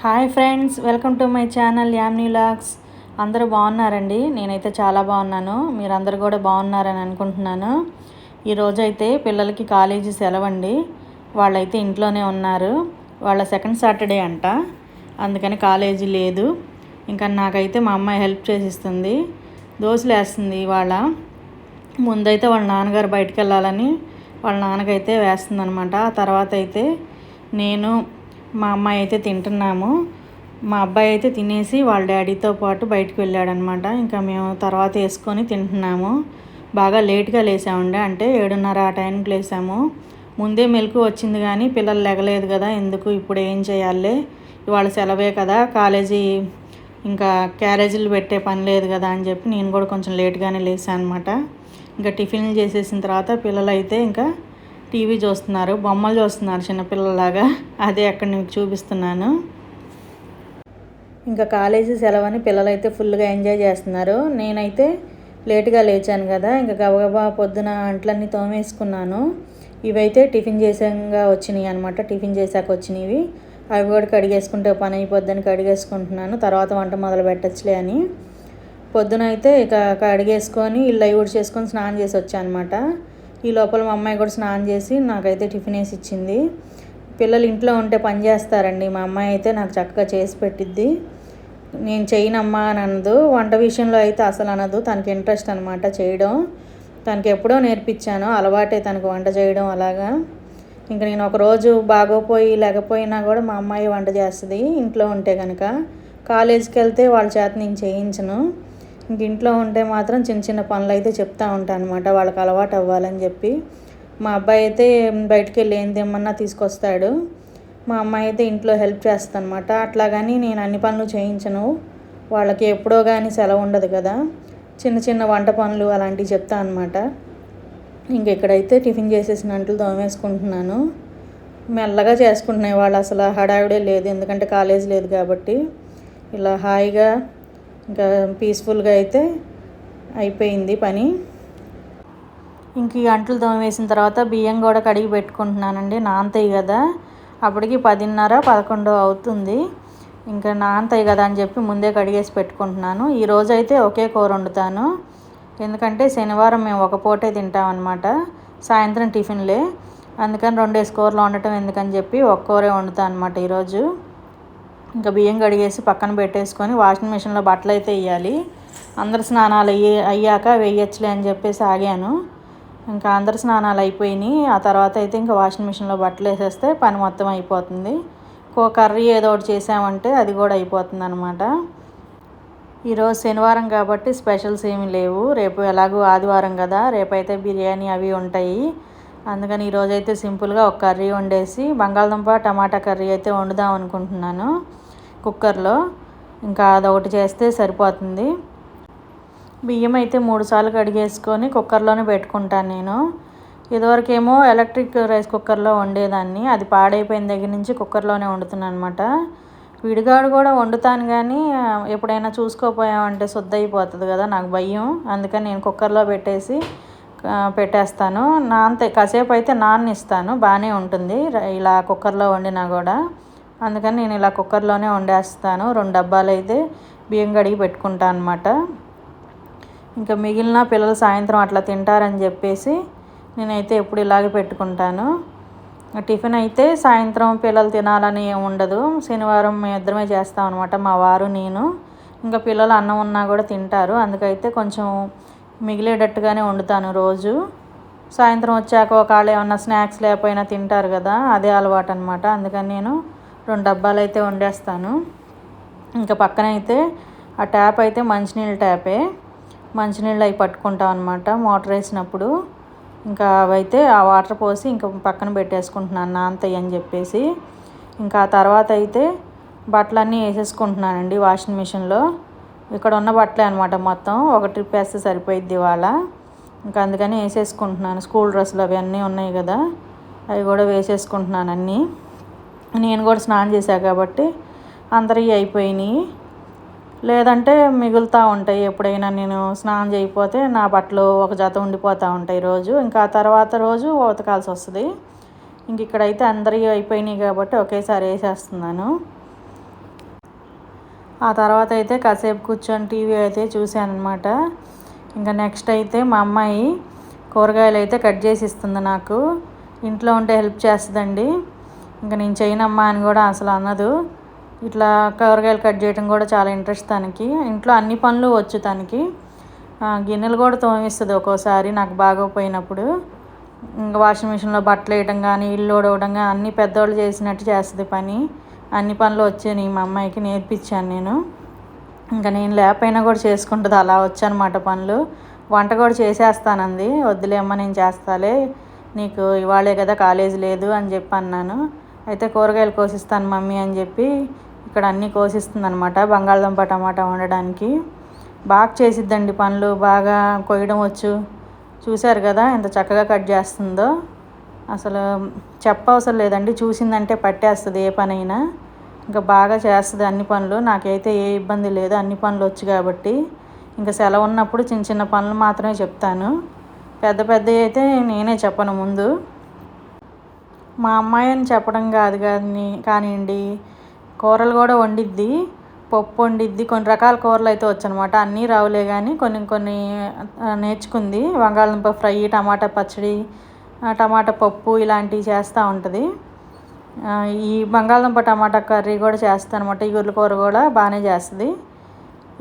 Hi friends, welcome to my channel Yamni vlogs. అందరూ బాగున్నారండి? నేనైతే చాలా బాగున్నాను. మీరందరూ కూడా బాగున్నారని అనుకుంటున్నాను. ఈరోజైతే పిల్లలకి కాలేజీ సెలవండి. వాళ్ళైతే ఇంట్లోనే ఉన్నారు. వాళ్ళ సెకండ్ సాటర్డే అంట, అందుకని కాలేజీ లేదు. ఇంకా నాకైతే మా అమ్మాయి హెల్ప్ చేసిస్తుంది, దోశలు వేస్తుంది. ఇవాళ ముందైతే వాళ్ళ నాన్నగారు బయటకు వెళ్ళాలని వాళ్ళ నాన్నకైతే వేస్తుంది అనమాట. ఆ తర్వాత అయితే నేను మా అమ్మాయి అయితే తింటున్నాము. మా అబ్బాయి అయితే తినేసి వాళ్ళ డాడీతో పాటు బయటకు వెళ్ళాడనమాట. ఇంకా మేము తర్వాత వేసుకొని తింటున్నాము. బాగా లేట్గా లేసామండి, అంటే 7:30 ఆ టైంకి లేసాము. ముందే మెలకు వచ్చింది కానీ పిల్లలు లెగలేదు కదా, ఎందుకు ఇప్పుడు ఏం చేయాలి, ఇవాళ సెలవే కదా, కాలేజీ ఇంకా క్యారేజీలు పెట్టే పని లేదు కదా అని చెప్పి నేను కూడా కొంచెం లేట్గానే లేసాను అనమాట. ఇంకా టిఫిన్లు చేసేసిన తర్వాత పిల్లలు అయితే ఇంకా టీవీ చూస్తున్నారు, బొమ్మలు చూస్తున్నారు చిన్నపిల్లలాగా. అదే అక్కడ మీకు చూపిస్తున్నాను. ఇంకా కాలేజీ సెలవని పిల్లలైతే ఫుల్గా ఎంజాయ్ చేస్తున్నారు. నేనైతే లేట్గా లేచాను కదా, ఇంకా గబగబా పొద్దున అంట్లన్నీ తోమేసుకున్నాను. ఇవైతే టిఫిన్ చేసాక వచ్చినాయి అనమాట, టిఫిన్ చేశాక వచ్చినవి. అవి కూడా కడిగేసుకుంటే పని అయిపోద్దని కడిగేసుకుంటున్నాను, తర్వాత వంట మొదలు పెట్టచ్చులే అని. పొద్దున అయితే ఇక కడిగేసుకొని ఇల్లు అవి ఊడ్చేసుకొని స్నానం చేసి వచ్చాను అనమాట. ఈ లోపల మా అమ్మాయి కూడా స్నానం చేసి నాకైతే టిఫిన్ వేసి ఇచ్చింది. పిల్లలు ఇంట్లో ఉంటే పని చేస్తారండి. మా అమ్మాయి అయితే నాకు చక్కగా చేసి పెట్టిద్ది. నేను చేయనమ్మా అని అనదు, వంట విషయంలో అయితే అసలు అనదు. తనకి ఇంట్రెస్ట్ అనమాట చేయడం. తనకి ఎప్పుడో నేర్పించాను, అలవాటే తనకు వంట చేయడం అలాగా. ఇంకా నేను ఒకరోజు బాగోపోయి లేకపోయినా కూడా మా అమ్మాయి వంట చేస్తుంది ఇంట్లో ఉంటే కనుక. కాలేజీకి వెళ్తే వాళ్ళ చేత నేను చేయించను. ఇంక ఇంట్లో ఉంటే మాత్రం చిన్న చిన్న పనులు అయితే చెప్తూ ఉంటాను అనమాట, వాళ్ళకి అలవాటు అవ్వాలని చెప్పి. మా అబ్బాయి అయితే బయటికి వెళ్ళి ఏం తెమ్మన్నా తీసుకొస్తాడు. మా అమ్మాయి అయితే ఇంట్లో హెల్ప్ చేస్తాను అనమాట. అట్లాగని నేను అన్ని పనులు చేయించను, వాళ్ళకి ఎప్పుడో కానీ సెలవు ఉండదు కదా, చిన్న చిన్న వంట పనులు అలాంటివి చెప్తాను అనమాట. ఇంక ఇక్కడైతే టిఫిన్ చేసేసిన అంట్లు తోమేసుకుంటున్నాను. మెల్లగా చేసుకుంటున్నాయి వాళ్ళు, అసలు హడావిడే లేదు, ఎందుకంటే కాలేజ్ లేదు కాబట్టి. ఇలా హాయిగా ఇంకా పీస్ఫుల్గా అయితే అయిపోయింది పని. ఇంక ఈ అంట్లు తోమేసిన తర్వాత బియ్యం కూడా కడిగి పెట్టుకుంటున్నానండి, నానతాయి కదా. అప్పటికి 10:30, 11 అవుతుంది. ఇంకా నానతాయి కదా అని చెప్పి ముందే కడిగేసి పెట్టుకుంటున్నాను. ఈరోజు అయితే ఒకే కూర వండుతాను, ఎందుకంటే శనివారం మేము ఒక పూటే తింటామన్నమాట, సాయంత్రం టిఫిన్లే. అందుకని 2 కూరలు వండటం ఎందుకని చెప్పి ఒక కూరే వండుతాను అనమాట ఈరోజు. ఇంకా బియ్యం కడిగేసి పక్కన పెట్టేసుకొని వాషింగ్ మిషన్లో బట్టలు అయితే వేయాలి. అందరు స్నానాలు అయ్యాక వేయచ్చులే అని చెప్పేసి ఆగాను. ఇంకా అందరు స్నానాలు అయిపోయినాయి. ఆ తర్వాత అయితే ఇంకా వాషింగ్ మిషన్లో బట్టలు వేసేస్తే పని మొత్తం అయిపోతుంది. కర్రీ ఏదో ఒకటి చేసామంటే అది కూడా అయిపోతుంది అనమాట. ఈరోజు శనివారం కాబట్టి స్పెషల్స్ ఏమీ లేవు. రేపు ఎలాగో ఆదివారం కదా, రేపైతే బిర్యానీ అవి ఉంటాయి. అందుకని ఈరోజైతే సింపుల్గా ఒక కర్రీ వండేసి బంగాళదుంప టమాటా కర్రీ అయితే వండుదాం అనుకుంటున్నాను కుక్కర్లో. ఇంకా అదొకటి చేస్తే సరిపోతుంది. బియ్యం అయితే 3 సార్లు కడిగేసుకొని కుక్కర్లోనే పెట్టుకుంటాను నేను. ఇదివరకేమో ఎలక్ట్రిక్ రైస్ కుక్కర్లో వండేదాన్ని, అది పాడైపోయిన దగ్గర నుంచి కుక్కర్లోనే వండుతున్నాను అనమాట. విడిగాడు కూడా వండుతాను కానీ ఎప్పుడైనా చూసుకోపోయామంటే శుద్ధ అయిపోతుంది కదా, నాకు భయం. అందుకని నేను కుక్కర్లో పెట్టేస్తాను. కాసేపు అయితే నాననిస్తాను, బాగానే ఉంటుంది ఇలా కుక్కర్లో వండినా కూడా. అందుకని నేను ఇలా కుక్కర్లోనే వండేస్తాను. 2 డబ్బాలు అయితే బియ్యం కడిగి పెట్టుకుంటాను అనమాట. ఇంకా మిగిలిన పిల్లలు సాయంత్రం అట్లా తింటారని చెప్పేసి నేనైతే ఎప్పుడు ఇలాగే పెట్టుకుంటాను. టిఫిన్ అయితే సాయంత్రం పిల్లలు తినాలని ఏమి ఉండదు, శనివారం మేము ఇద్దరమే చేస్తాం అనమాట, మా వారు నేను. ఇంకా పిల్లలు అన్నం ఉన్నా కూడా తింటారు, అందుకైతే కొంచెం మిగిలేటట్టుగానే వండుతాను రోజు. సాయంత్రం వచ్చాక ఒకవేళ ఏమన్నా స్నాక్స్ లేకపోయినా తింటారు కదా, అదే అలవాటు అనమాట. అందుకని నేను 2 డబ్బాలు అయితే వండేస్తాను. ఇంకా పక్కన అయితే ఆ ట్యాప్ అయితే మంచినీళ్ళ ట్యాపే, మంచినీళ్ళు అవి పట్టుకుంటాం అనమాట మోటార్ వేసినప్పుడు. ఇంకా అవైతే ఆ వాటర్ పోసి ఇంకా పక్కన పెట్టేసుకుంటున్నాను నానతాయి అని చెప్పేసి. ఇంకా ఆ తర్వాత అయితే బట్టలన్నీ వేసేసుకుంటున్నానండి వాషింగ్ మిషన్లో. ఇక్కడ ఉన్న బట్టలే అనమాట, మొత్తం ఒక ట్రిప్ వేస్తే సరిపోయిద్ది ఇవాళ. ఇంకా అందుకని వేసేసుకుంటున్నాను. స్కూల్ డ్రెస్సులు అవి అన్నీ ఉన్నాయి కదా, అవి కూడా వేసేసుకుంటున్నాను అన్నీ. నేను కూడా స్నానం చేశాను కాబట్టి అందరివి అయిపోయినాయి, లేదంటే మిగులుతూ ఉంటాయి. ఎప్పుడైనా నేను స్నానం చేయకపోతే నా బట్టలు ఒక జత ఉండిపోతూ ఉంటాయి రోజు, ఇంకా ఆ తర్వాత రోజు ఉతకాల్సి వస్తుంది. ఇంక ఇక్కడైతే అందరివి అయిపోయినాయి కాబట్టి ఒకేసారి వేసేస్తున్నాను. ఆ తర్వాత అయితే కాసేపు కూర్చొని టీవీ అయితే చూశాను అనమాట. ఇంకా నెక్స్ట్ అయితే మా అమ్మాయి కూరగాయలు అయితే కట్ చేసి ఇస్తుంది నాకు. ఇంట్లో ఉంటే హెల్ప్ చేస్తుందండి. ఇంకా నేను చేయనమ్మా అని కూడా అసలు అనదు. ఇట్లా కూరగాయలు కట్ చేయడం కూడా చాలా ఇంట్రెస్ట్ తనకి. ఇంట్లో అన్ని పనులు వచ్చు తనకి. గిన్నెలు కూడా తోమిస్తుంది ఒక్కోసారి నాకు బాగోపోయినప్పుడు. ఇంకా వాషింగ్ మిషన్లో బట్టలు వేయడం కానీ ఇల్లు ఊడవడం కానీ అన్నీ పెద్దవాళ్ళు చేసినట్టు చేస్తుంది పని. అన్ని పనులు వచ్చాయి మా అమ్మాయికి నేర్పించాను నేను. ఇంకా నేను లేకపోయినా కూడా చేసుకుంటుంది, అలా వచ్చనమాట పనులు. వంట కూడా చేసేస్తానంది. వద్దులే అమ్మ నేను చేస్తాలే, నీకు ఇవాళే కదా కాలేజీ లేదు అని చెప్పి అన్నాను. అయితే కూరగాయలు కోసిస్తాను మమ్మీ అని చెప్పి ఇక్కడ అన్నీ కోసిస్తుంది అనమాట. బంగాళదుంప టమాటా వండడానికి బాగా చేసిద్దండి పనులు, బాగా కొయ్యడం వచ్చు. చూశారు కదా ఎంత చక్కగా కట్ చేస్తుందో. అసలు చెప్పవసరం లేదండి, చూసిందంటే పట్టేస్తుంది ఏ పనైనా. ఇంకా బాగా చేస్తుంది అన్ని పనులు. నాకైతే ఏ ఇబ్బంది లేదు, అన్ని పనులు వచ్చు కాబట్టి. ఇంకా సెలవు ఉన్నప్పుడు చిన్న చిన్న పనులు మాత్రమే చెప్తాను, పెద్ద పెద్దవి అయితే నేనే చెప్పను ముందు. మా అమ్మాయి అని చెప్పడం కాదు కానివ్వండి, కూరలు కూడా వండిద్ది, పప్పు వండిద్ది. కొన్ని రకాల కూరలు అయితే వచ్చనమాట. అన్నీ రావులే కానీ కొన్ని కొన్ని నేర్చుకుంది. బంగాళదుంప ఫ్రై, టమాటా పచ్చడి, టమాటా పప్పు ఇలాంటివి చేస్తూ ఉంటుంది. ఈ బంగాళదుంప టమాటా కర్రీ కూడా చేస్తాను అనమాట. ఈ గుర్ల కూర కూడా బాగానే చేస్తుంది.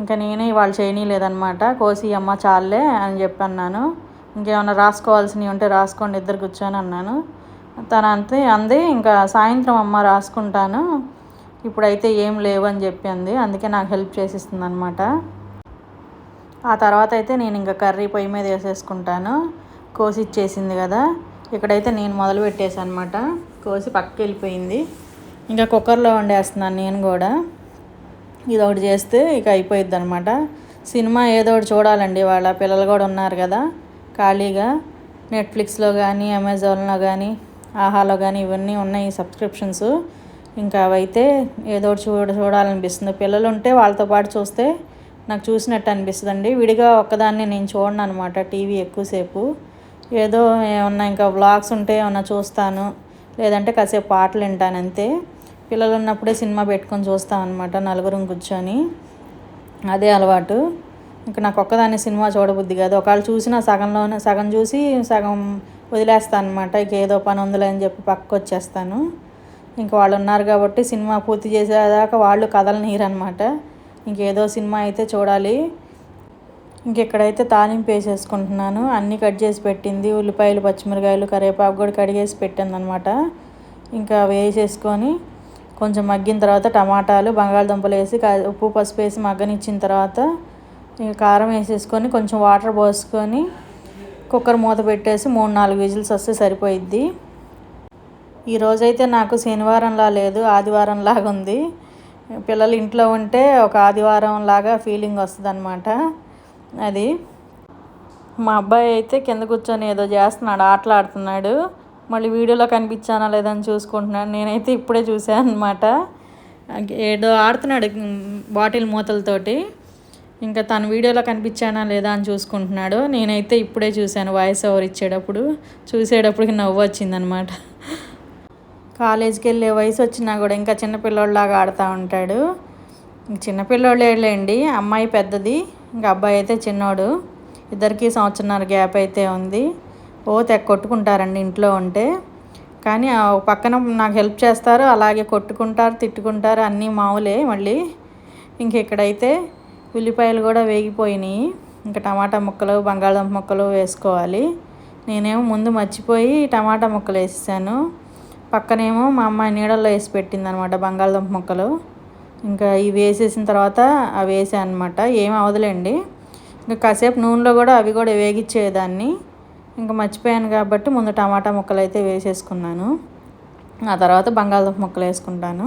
ఇంకా నేనే ఇవాళ చేయనీయలేదనమాట. కోసి అమ్మ చాలే అని చెప్పి అన్నాను. ఇంకేమన్నా రాసుకోవాల్సినవి ఉంటే రాసుకోండి ఇద్దరు కూర్చొని అన్నాను. తను అంది ఇంకా సాయంత్రం అమ్మ రాసుకుంటాను, ఇప్పుడైతే ఏం లేవు అని చెప్పి అంది. అందుకే నాకు హెల్ప్ చేసిస్తుంది అనమాట. ఆ తర్వాత అయితే నేను ఇంకా కర్రీ పొయ్యి మీద వేసేసుకుంటాను. కోసి ఇచ్చేసింది కదా. ఇక్కడైతే నేను మొదలు పెట్టేసాను అనమాట. కోసి పక్కకి వెళ్ళిపోయింది. ఇంకా కుక్కర్లో వండేస్తున్నాను నేను కూడా. ఇది ఒకటి చేస్తే ఇక అయిపోయిద్ది అనమాట. సినిమా ఏదో ఒకటి చూడాలండి. వాళ్ళ పిల్లలు కూడా ఉన్నారు కదా ఖాళీగా. నెట్ఫ్లిక్స్లో కానీ అమెజాన్లో కానీ ఆహాలో కానీ ఇవన్నీ ఉన్నాయి సబ్స్క్రిప్షన్స్. ఇంకా అవైతే ఏదో ఒకటి చూడాలనిపిస్తుంది. పిల్లలు ఉంటే వాళ్ళతో పాటు చూస్తే నాకు చూసినట్టు అనిపిస్తుందండి. విడిగా ఒక్కదాన్ని నేను చూడను అనమాట టీవీ ఎక్కువసేపు. ఏదో ఏమన్నా ఇంకా వ్లాగ్స్ ఉంటే ఏమన్నా చూస్తాను, లేదంటే కాసేపు పాటలు వింటాను అంతే. పిల్లలు ఉన్నప్పుడే సినిమా పెట్టుకొని చూస్తాను అనమాట నలుగురం కూర్చొని. అదే అలవాటు. ఇంకా నాకు ఒక్కదాన్ని సినిమా చూడబుద్ది కాదు. ఒకవేళ చూసినా సగం చూసి సగం వదిలేస్తాను అనమాట. ఇక ఏదో పని ఉందిలే అని చెప్పి పక్కకు వచ్చేస్తాను. ఇంక వాళ్ళు ఉన్నారు కాబట్టి సినిమా పూర్తి చేసేదాకా వాళ్ళు కదలనీయరనమాట. ఇంకేదో సినిమా అయితే చూడాలి. ఇంకెక్కడైతే తాలింపు వేసేసుకుంటున్నాను. అన్నీ కట్ చేసి పెట్టింది. ఉల్లిపాయలు, పచ్చిమిరకాయలు, కరివేపాకు కూడా కడిగేసి పెట్టింది అనమాట. ఇంకా వేసేసుకొని కొంచెం మగ్గిన తర్వాత టమాటాలు, బంగాళదుంపలు వేసి ఉప్పు పసుపు వేసి మగ్గనిచ్చిన తర్వాత ఇంకా కారం వేసేసుకొని కొంచెం వాటర్ పోసుకొని కుక్కర్ మూత పెట్టేసి 3-4 విజిల్స్ వస్తే సరిపోయిద్ది. ఈరోజైతే నాకు శనివారంలా లేదు, ఆదివారం లాగా ఉంది. పిల్లలు ఇంట్లో ఉంటే ఒక ఆదివారం లాగా ఫీలింగ్ వస్తుంది అనమాట. అది మా అబ్బాయి అయితే కింద కూర్చొని ఏదో చేస్తున్నాడు, ఆటలాడుతున్నాడు. మళ్ళీ వీడియోలో కనిపించానా లేదని చూసుకుంటున్నాడు. నేనైతే ఇప్పుడే చూసాను అనమాట. ఏదో ఆడుతున్నాడు బాటిల్ మూతలతోటి. ఇంకా తను వీడియోలో కనిపించానా లేదా అని చూసుకుంటున్నాడు. నేనైతే ఇప్పుడే చూశాను వాయిస్ ఓవర్ చూసేటప్పటికి నవ్వు వచ్చిందనమాట. కాలేజీకి వెళ్ళే వయసు వచ్చినా కూడా ఇంకా చిన్నపిల్లోళ్ళలాగా ఆడుతూ ఉంటాడు. చిన్నపిల్లోళ్ళేండి, అమ్మాయి పెద్దది, ఇంకా అబ్బాయి అయితే చిన్నోడు. ఇద్దరికి 1.5 సంవత్సరం గ్యాప్ అయితే ఉంది. కొట్టుకుంటారండి ఇంట్లో ఉంటే. కానీ పక్కన నాకు హెల్ప్ చేస్తారు, అలాగే కొట్టుకుంటారు, తిట్టుకుంటారు, అన్నీ మామూలే. మళ్ళీ ఇంకెక్కడైతే ఉల్లిపాయలు కూడా వేగిపోయినాయి. ఇంకా టమాటా ముక్కలు, బంగాళదుంప ముక్కలు వేసుకోవాలి. నేనేమో ముందు మర్చిపోయి టమాటా ముక్కలు వేసేసాను. పక్కనేమో మా అమ్మాయి నీడల్లో వేసి పెట్టింది అనమాట బంగాళదుంప ముక్కలు. ఇంకా ఇవి వేసేసిన తర్వాత అవి వేసాను అనమాట. ఏమి అవదులేండి. ఇంకా కాసేపు నూనెలో కూడా అవి కూడా వేగిచ్చేదాన్ని. ఇంకా మర్చిపోయాను కాబట్టి ముందు టమాటా ముక్కలు అయితే వేసేసుకున్నాను. ఆ తర్వాత బంగాళదుంప ముక్కలు వేసుకుంటాను.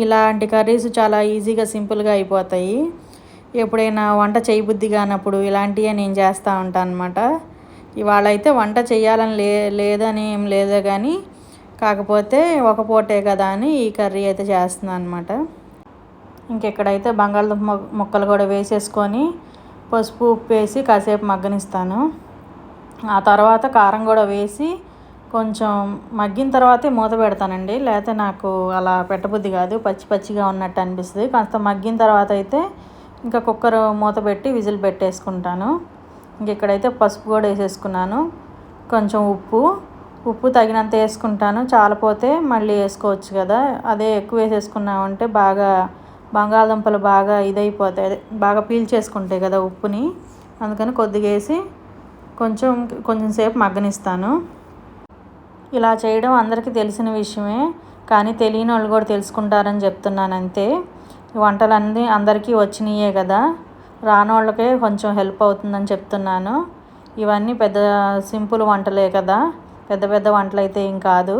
ఇలాంటి కర్రీస్ చాలా ఈజీగా సింపుల్గా అయిపోతాయి. ఎప్పుడైనా వంట చేయబుద్ధి కానప్పుడు ఇలాంటివే నేను చేస్తూ ఉంటాను అనమాట. ఇవాళ అయితే వంట చేయాలని లేదని ఏం లేదు, కానీ కాకపోతే ఒక పూటే కదా అని ఈ కర్రీ అయితే చేస్తున్నాను అనమాట. ఇంకెక్కడైతే బంగాళదుంప ముక్కలు కూడా వేసేసుకొని పసుపు ఉప్పు వేసి కాసేపు మగ్గనిస్తాను. ఆ తర్వాత కారం కూడా వేసి కొంచెం మగ్గిన తర్వాతే మూత పెడతానండి, లేకపోతే నాకు అలా పెట్టబుద్ధి కాదు, పచ్చి పచ్చిగా ఉన్నట్టు అనిపిస్తుంది. కాస్త మగ్గిన తర్వాత అయితే ఇంకా కుక్కర్ మూత పెట్టి విజిల్ పెట్టేసుకుంటాను. ఇంక ఇక్కడైతే పసుపు కూడా వేసేసుకున్నాను, కొంచెం ఉప్పు తగినంత వేసుకుంటాను. చాలపోతే మళ్ళీ వేసుకోవచ్చు కదా. అదే ఎక్కువ వేసేసుకున్నామంటే బాగా బంగాళదుంపలు బాగా ఇదైపోతాయి, బాగా పీల్చేసుకుంటాయి కదా ఉప్పుని. అందుకని కొద్దిగా వేసి కొంచెం సేపు మగ్గనిస్తాను. ఇలా చేయడం అందరికీ తెలిసిన విషయమే, కానీ తెలియని వాళ్ళు కూడా తెలుసుకుంటారని చెప్తున్నాను అంతే. ఈ వంటలన్నీ అందరికీ వచ్చినాయే కదా, రాని వాళ్ళకే కొంచెం హెల్ప్ అవుతుందని చెప్తున్నాను. ఇవన్నీ పెద్ద సింపుల్ వంటలే కదా, పెద్ద వంటలు అయితే ఏం కాదు.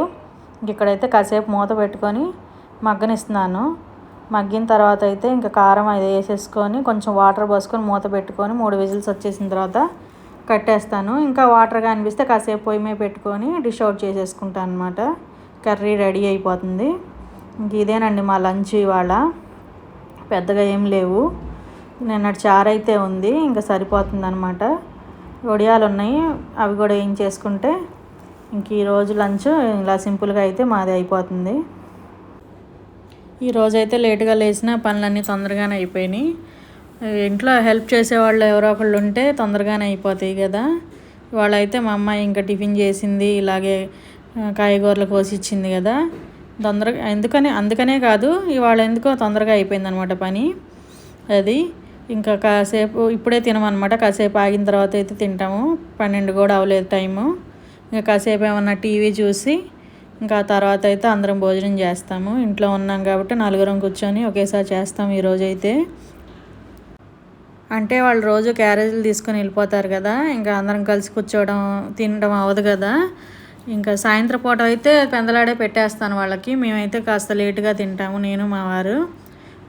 ఇక్కడైతే కాసేపు మూత పెట్టుకొని మగ్గనిస్తున్నాను. మగ్గిన తర్వాత అయితే ఇంకా కారం అది వేసేసుకొని కొంచెం వాటర్ పోసుకొని మూత పెట్టుకొని 3 విజిల్స్ వచ్చేసిన తర్వాత కట్టేస్తాను. ఇంకా వాటర్గా అనిపిస్తే కాసేపు పొయ్యి మీద పెట్టుకొని డిష్ అవుట్ చేసేసుకుంటాను అనమాట. కర్రీ రెడీ అయిపోతుంది. ఇంక ఇదేనండి మా లంచ్ ఇవాళ. పెద్దగా ఏం లేవు, నిన్నటి చారు అయితే ఉంది, ఇంకా సరిపోతుంది అనమాట. వడియాలు ఉన్నాయి, అవి కూడా ఏం చేసుకుంటే ఇంక ఈరోజు లంచ్ ఇలా సింపుల్గా అయితే మాది అయిపోతుంది. ఈరోజైతే లేటుగా లేచిన పనులన్నీ తొందరగానే అయిపోయినాయి. ఇంట్లో హెల్ప్ చేసేవాళ్ళు ఎవరో ఒకళ్ళు ఉంటే తొందరగానే అయిపోతాయి కదా. వాళ్ళైతే మా అమ్మాయి ఇంకా టిఫిన్ చేసింది, ఇలాగే కాయగూరలు కోసి ఇచ్చింది కదా, తొందరగా అందుకనే కాదు, ఇవాళ ఎందుకో తొందరగా అయిపోయింది అనమాట పని. అది ఇంకా కాసేపు ఇప్పుడే తినమన్నమాట, కాసేపు ఆగిన తర్వాత అయితే తింటాము. 12 కూడా అవ్వలేదు టైము. ఇంకా కాసేపు ఏమన్నా టీవీ చూసి ఇంకా తర్వాత అయితే అందరం భోజనం చేస్తాము. ఇంట్లో ఉన్నాం కాబట్టి 4 కూర్చొని ఒకేసారి చేస్తాము ఈరోజైతే. అంటే వాళ్ళు రోజు క్యారేజీలు తీసుకొని వెళ్ళిపోతారు కదా, ఇంకా అందరం కలిసి కూర్చోవడం తినడం అవ్వదు కదా. ఇంకా సాయంత్రం పూట అయితే పెందలాడే పెట్టేస్తాను వాళ్ళకి. మేమైతే కాస్త లేటుగా తింటాము, నేను మా వారు.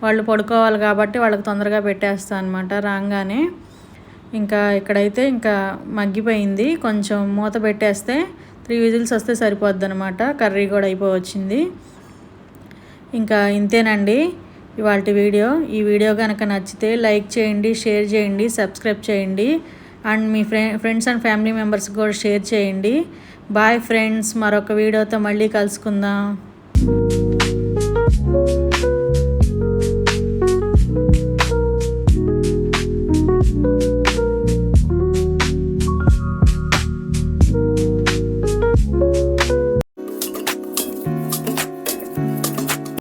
వాళ్ళు పడుకోవాలి కాబట్టి వాళ్ళకి తొందరగా పెట్టేస్తాను అనమాట రాగానే. ఇంకా ఇక్కడైతే ఇంకా మగ్గిపోయింది, కొంచెం మూత పెట్టేస్తే 3 విజిల్స్ వస్తే సరిపోద్ది అనమాట. కర్రీ కూడా అయిపోవచ్చింది. ఇంకా ఇంతేనండి ఇవాల్టి వీడియో. ఈ వీడియో కనుక నచ్చితే లైక్ చేయండి, షేర్ చేయండి, సబ్స్క్రైబ్ చేయండి, and me friends and family మెంబర్స్కి కూడా షేర్ చేయండి. బాయ్ ఫ్రెండ్స్, మరొక వీడియోతో మళ్ళీ కలుసుకుందాం.